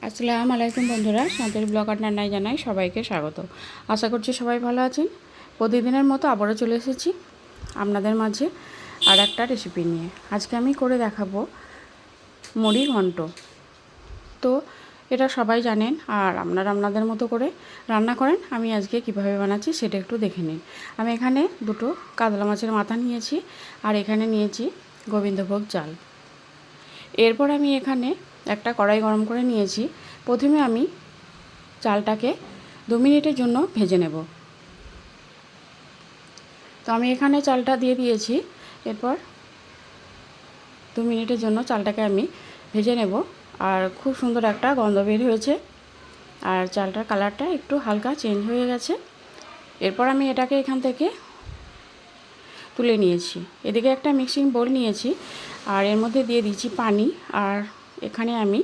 আসসালামু আলাইকুম বন্ধুরা, শান্তির ব্লগ আর রান্নায় জানাই সবাইকে স্বাগত। আশা করছি সবাই ভালো আছেন। প্রতিদিনের মতো আবারও চলে এসেছি আপনাদের মাঝে আর একটা রেসিপি নিয়ে। আজকে আমি করে দেখাবো মুড়ি ঘন্ট। তো এটা সবাই জানেন আর আপনারা আপনাদের মতো করে রান্না করেন। আমি আজকে কিভাবে বানাচ্ছি সেটা একটু দেখে নিন। আমি এখানে দুটো কাতলা মাছের মাথা নিয়েছি আর এখানে নিয়েছি গোবিন্দভোগ চাল। এরপর আমি এখানে একটা কড়াই গরম করে নিয়েছি। প্রথমে আমি চালটাকে 2 মিনিটের জন্য ভেজে নেব। তো আমি এখানে চালটা দিয়ে দিয়েছি। এরপর 2 মিনিটের জন্য চালটাকে আমি ভেজে নেব। আর খুব সুন্দর একটা গন্ধ বের হয়েছে আর চালটার কালারটা একটু হালকা চেঞ্জ হয়ে গেছে। এরপর আমি এটাকে এখান থেকে তুলে নিয়েছি। এদিকে একটা মিক্সিং বোল নিয়েছি আর এর মধ্যে দিয়ে দিচ্ছি পানি। আর এখানে আমি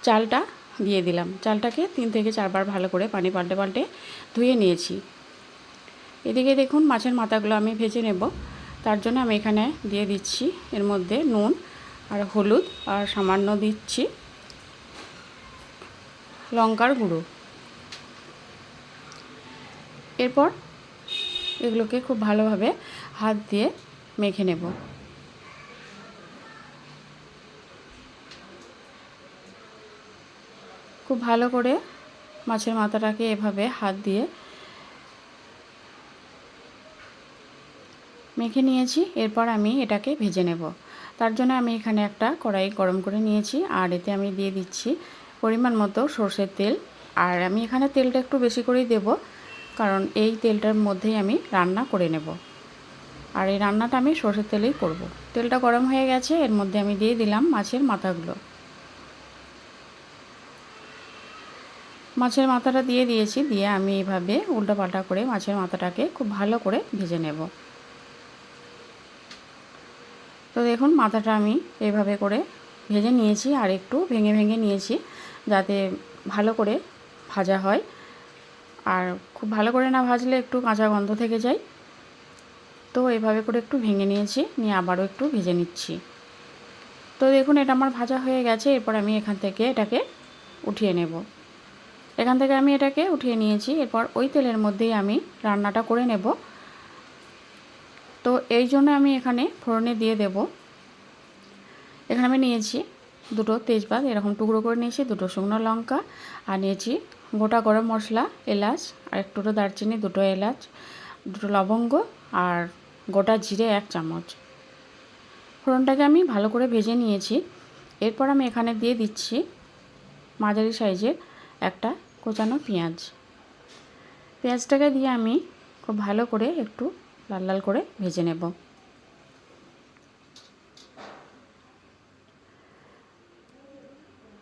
চালটা দিয়ে দিলাম। চালটাকে 3 থেকে 4 বার ভালো করে পানি পাল্টে পাল্টে ধুয়ে নিয়েছি। এদিকে দেখুন মাছের মাথাগুলো আমি ভেজে নেব। তার জন্য আমি এখানে দিয়ে দিচ্ছি এর মধ্যে নুন আর হলুদ আর সামান্য দিচ্ছি লঙ্কার গুঁড়ো। এরপর এগুলোকে খুব ভালোভাবে হাত দিয়ে মেখে নেব। খুব ভালো করে মাছের মাথাটাকে এভাবে হাত দিয়ে মেখে নিয়েছি। এরপর আমি এটাকে ভেজে নেব। তার জন্য আমি এখানে একটা কড়াই গরম করে নিয়েছি আর এতে আমি দিয়ে দিচ্ছি পরিমাণ মতো সরষের তেল। আর আমি এখানে তেলটা একটু বেশি করেই দেব, কারণ এই তেলটার মধ্যেই আমি রান্না করে নেব। আর এই রান্নাটা আমি সরষের তেলেই করব। তেলটা গরম হয়ে গেছে, এর মধ্যে আমি দিয়ে দিলাম মাছের মাথাগুলো। মাছের মাথাটা দিয়ে দিয়েছি, দিয়ে আমি এইভাবে উল্টাপাল্টা করে মাছের মাথাটাকে খুব ভালো করে ভেজে নেব। তো দেখুন মাথাটা আমি এইভাবে করে ভেজে নিয়েছি আর একটু ভেঙে ভেঙে নিয়েছি যাতে ভালো করে ভাজা হয়। আর খুব ভালো করে না ভাজলে একটু কাঁচা গন্ধ থেকে যায়। তো এভাবে করে একটু ভেঙে নিয়েছি, নিয়ে আবারও একটু ভেজে নিচ্ছি। তো দেখুন এটা আমার ভাজা হয়ে গেছে। এরপর আমি এখান থেকে এটাকে উঠিয়ে নেব। এখান থেকে আমি এটাকে উঠিয়ে নিয়েছি। এরপর ওই তেলের মধ্যেই আমি রান্নাটা করে নেব। তো এই জন্য আমি এখানে ফোড়নে দিয়ে দেব। এখানে আমি নিয়েছি দুটো তেজপাত এরকম টুকরো করে নিয়েছি, দুটো শুকনো লঙ্কা আর নিয়েছি গোটা গরম মশলা, এলাচ আর একটু দারচিনি, দুটো এলাচ, দুটো লবঙ্গ আর গোটা জিরে 1 চামচ। ফোড়নটাকে আমি ভালো করে ভেজে নিয়েছি। এরপর আমি এখানে দিয়ে দিচ্ছি মাঝারি সাইজের একটা কোচানো পেঁয়াজ। পেঁয়াজটাকে দিয়ে আমি খুব ভালো করে একটু লাল লাল করে ভেজে নেব।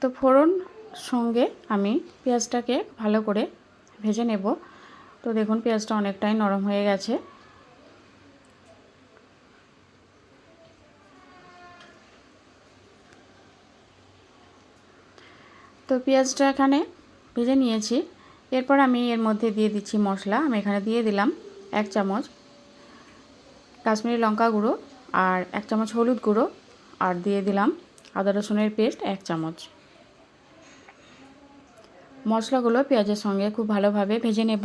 তো ফোড়ন সঙ্গে আমি পেঁয়াজটাকে ভালো করে ভেজে নেব। তো দেখুন পেঁয়াজটা অনেকটাই নরম হয়ে গেছে। তো পেঁয়াজটা এখানে ভেজে নিয়েছি। এরপর আমি এর মধ্যে দিয়ে দিচ্ছি মশলা। আমি এখানে দিয়ে দিলাম 1 চামচ কাশ্মীরি লঙ্কা গুঁড়ো আর 1 চামচ হলুদ গুঁড়ো আর দিয়ে দিলাম আদা রসুনের পেস্ট 1 চামচ। মশলাগুলো পেঁয়াজের সঙ্গে খুব ভালোভাবে ভেজে নেব।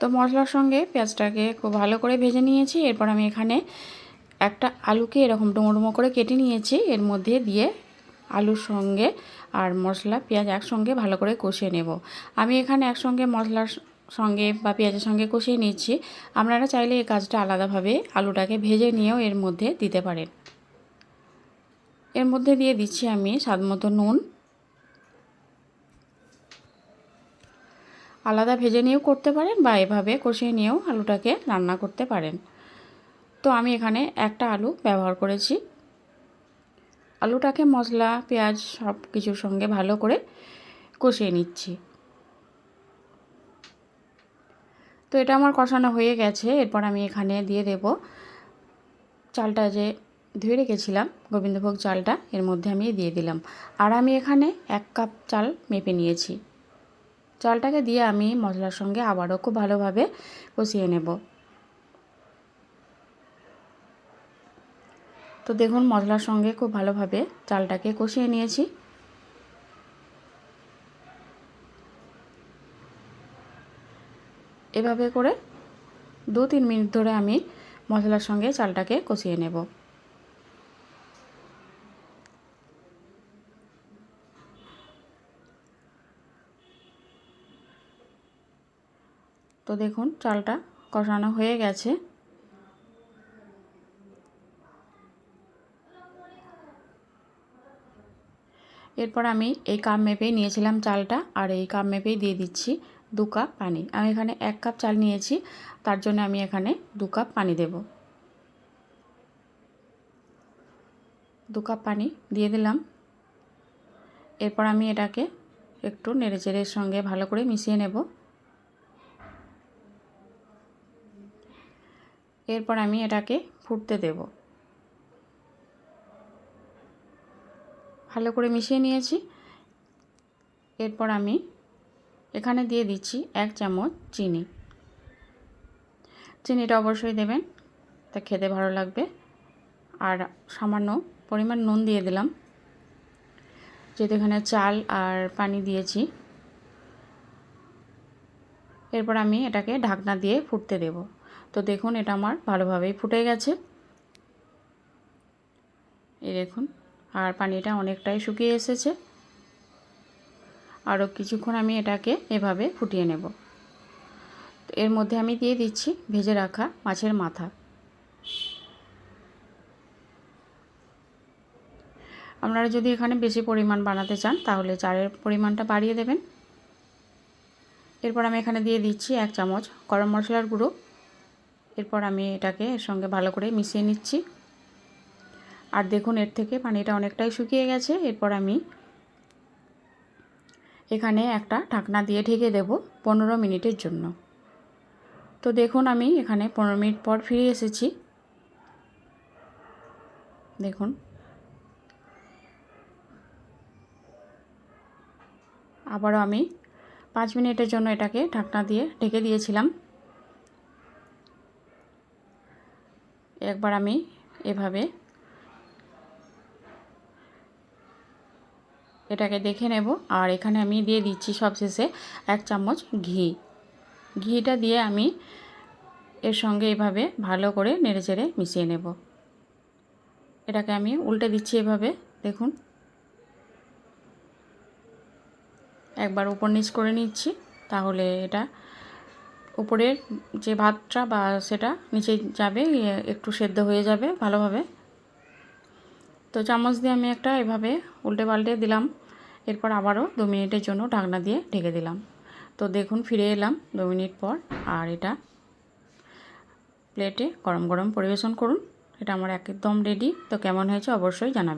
তো মশলার সঙ্গে পেঁয়াজটাকে খুব ভালো করে ভেজে নিয়েছি। এরপর আমি এখানে একটা আলুকে এরকম ডুমো ডুমো করে কেটে নিয়েছি, এর মধ্যে দিয়ে আলুর সঙ্গে আর মশলা পেঁয়াজ একসঙ্গে ভালো করে কষিয়ে নেব। আমি এখানে একসঙ্গে মশলার সঙ্গে বা পেঁয়াজের সঙ্গে কষিয়ে নিচ্ছি। আপনারা চাইলে এই কাজটা আলাদাভাবে আলুটাকে ভেজে নিয়েও এর মধ্যে দিতে পারেন। এর মধ্যে দিয়ে দিচ্ছি আমি স্বাদমতো নুন। আলাদা ভেজে নিয়েও করতে পারেন বা এভাবে কষিয়ে নিয়েও আলুটাকে রান্না করতে পারেন। তো আমি এখানে একটা আলু ব্যবহার করেছি। আলুটাকে মশলা পেঁয়াজ সব কিছুর সঙ্গে ভালো করে কষিয়ে নিচ্ছি। তো এটা আমার কষানো হয়ে গেছে। এরপর আমি এখানে দিয়ে দেব চালটা যে ধুয়ে রেখেছিলাম গোবিন্দভোগ চালটা, এর মধ্যে আমি দিয়ে দিলাম। আর আমি এখানে 1 কাপ চাল মেপে নিয়েছি। চালটাকে দিয়ে আমি মশলার সঙ্গে আবারও খুব ভালোভাবে কষিয়ে নেব। তো দেখুন মশলার সঙ্গে খুব ভালোভাবে চালটাকে কষিয়ে নিয়েছি। এভাবে করে 2-3 মিনিট ধরে আমি মশলার সঙ্গে চালটাকে কষিয়ে নেব। তো দেখুন চালটা কষানো হয়ে গেছে। এরপর আমি এই কাপ মেপেই নিয়েছিলাম চালটা, আর এই কাপ মেপেই দিয়ে দিচ্ছি 2 কাপ পানি। আমি এখানে 1 কাপ চাল নিয়েছি, তার জন্য আমি এখানে 2 কাপ পানি দেব। 2 কাপ পানি দিয়ে দিলাম। এরপর আমি এটাকে একটু নেড়েচেড়ের সঙ্গে ভালো করে মিশিয়ে নেব। এরপর আমি এটাকে ফুটতে দেব। ভালো করে মিশিয়ে নিয়েছি। এরপর আমি এখানে দিয়ে দিচ্ছি 1 চামচ চিনি। চিনিটা অবশ্যই দেবেন, তা খেতে ভালো লাগবে। আর সামান্য পরিমাণ নুন দিয়ে দিলাম, যেহেতু এখানে চাল আর পানি দিয়েছি। এরপর আমি এটাকে ঢাকনা দিয়ে ফুটতে দেব। তো দেখুন এটা আমার ভালোভাবেই ফুটে গেছে, এই দেখুন। আর পানিটা অনেকটাই শুকিয়ে এসেছে। আরও কিছুক্ষণ আমি এটাকে এভাবে ফুটিয়ে নেব। তো এর মধ্যে আমি দিয়ে দিচ্ছি ভেজে রাখা মাছের মাথা। আপনারা যদি এখানে বেশি পরিমাণ বানাতে চান তাহলে চালের পরিমাণটা বাড়িয়ে দেবেন। এরপর আমি এখানে দিয়ে দিচ্ছি 1 চামচ গরম মশলার গুঁড়ো। এরপর আমি এটাকে এর সঙ্গে ভালো করে মিশিয়ে নিচ্ছি। আর দেখুন এর থেকে পানিটা অনেকটাই শুকিয়ে গেছে। এরপর আমি এখানে একটা ঢাকনা দিয়ে ঢেকে দেব 15 মিনিটের জন্য। তো দেখুন আমি এখানে 15 মিনিট পর ফিরে এসেছি। দেখুন আবারও আমি 5 মিনিটের জন্য এটাকে ঢাকনা দিয়ে ঢেকে দিয়েছিলাম। একবার আমি এভাবে এটাকে দেখে নেব। আর এখানে আমি দিয়ে দিচ্ছি সবশেষে 1 চামচ ঘি। ঘিটা দিয়ে আমি এর সঙ্গে এভাবে ভালো করে নেড়েচেড়ে মিশিয়ে নেব। এটাকে আমি উল্টে দিচ্ছি এভাবে, দেখুন একবার উপর নিচ করে নিচ্ছি, তাহলে এটা উপরের যে ভাতটা বা সেটা নিচে যাবে, একটু সেদ্ধ হয়ে যাবে ভালোভাবে। তো চামচ দিয়ে আমি একটা এভাবে উল্টে পাল্টে দিলাম। এরপর আবারও 2 মিনিটের জন্য ঢাকনা দিয়ে ঢেকে দিলাম। তো দেখুন ফিরে এলাম 2 মিনিট পর। আর এটা প্লেটে গরম গরম পরিবেশন করুন। এটা আমার একদম রেডি। তো কেমন হয়েছে অবশ্যই জানাবেন।